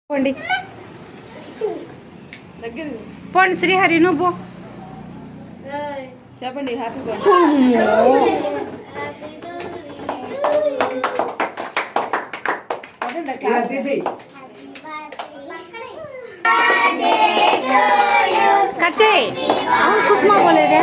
పోండి పోండి శ్రీహరి నువ్వు చెప్పండి హ్యాపీ కట్ చేయి కుస్మా పోలేదే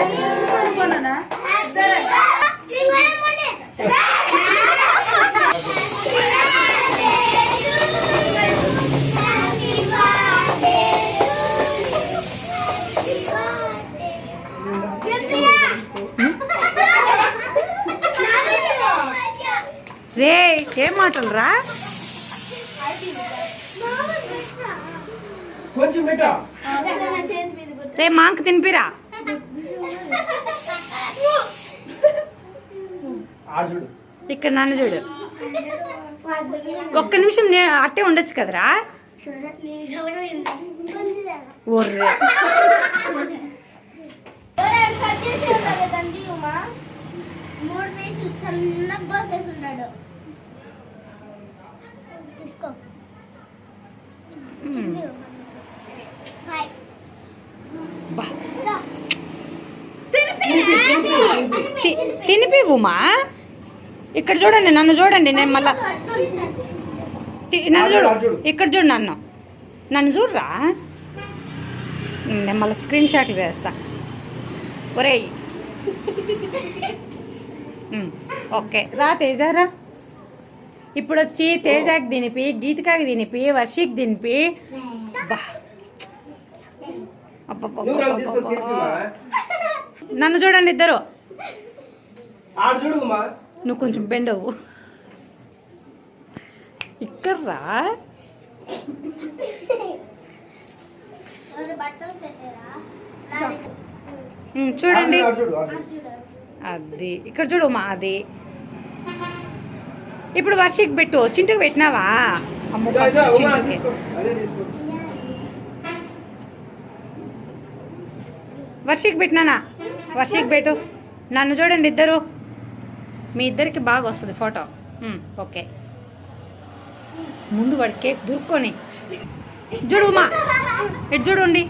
రే ఏం మాటలు రా రే మాంక తినిపిరా ఇక్కడ నన్ను చూడు ఒక్క నిమిషం అట్టే ఉండొచ్చు కదరా ఊర్రే తినిపివుమా ఇక్కడ చూడండి నన్ను చూడండి నేను మళ్ళా నన్ను చూడు ఇక్కడ చూడు నన్ను చూడరా నేను మళ్ళీ స్క్రీన్ షాట్లు వేస్తా ఒరేయ్ ఓకే రా తేజారా ఇప్పుడు వచ్చి తేజాకి తినిపి గీతికాకి తినిపి వర్షికి తినిపి నన్ను చూడండి ఇద్దరు నువ్వు కొంచెం బెండవు ఇక్కడ రా చూడండి అది ఇక్కడ చూడు మా అది ఇప్పుడు వర్షికి పెట్టు చింటుకు పెట్టినావా అమ్మ చింటుకి వర్షికి పెట్టినానా వర్షికి పెట్టు నన్ను చూడండి ఇద్దరు మీ ఇద్దరికి బాగా వస్తుంది ఫోటో ఓకే ముందు వాడి కేక్ దుర్కొని చూడు మా ఇటు చూడండి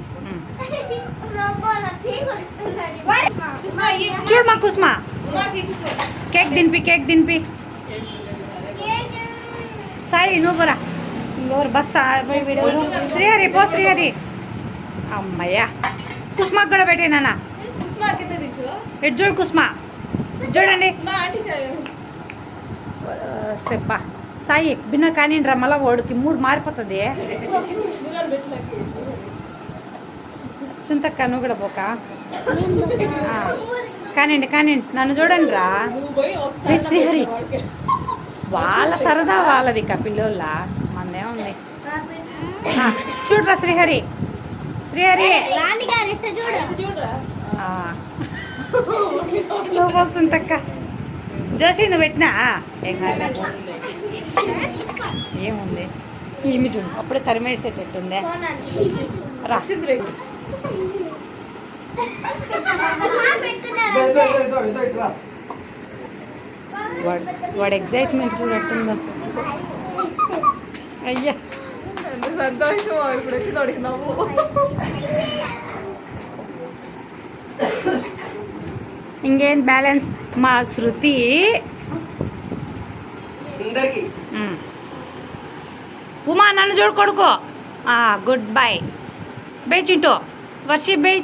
చూడు మా కుస్మా కేక్ దింపి సాయి నువ్వురా ఇంకోరు బస్ శ్రీహరి పో శ్రీహరి అమ్మయ్యా కుస్మాకి కూడా పెట్టేనా ఎటు చూడు కుస్మా చూడండి చెప్పా సాయి బిన్న కానీ రా మళ్ళా వాడికి మూడు మారిపోతుంది సుంతక్క నువ్వు కూడా పోక కానివ్వండి నన్ను చూడండి రా శ్రీహరి వాళ్ళ సరదా వాళ్ళది పిల్లోళ్ళ మందేముంది చూడరా శ్రీహరి నువ్వు వస్తుంటక్క జోషి నువ్వు పెట్టినా ఏముంది ఈమె చూడు అప్పుడే తరిమేసేటట్టుందే రా వాడు ఎగ్జైట్మెంట్ చూడట్టుందో అయ్యా సంతోషం ఇప్పుడు వచ్చి దొరికినాము ఇంకేం బ్యాలెన్స్ మా శృతి ఉమా నన్ను చూడు కొడుకో good bye by Chintu Varshi by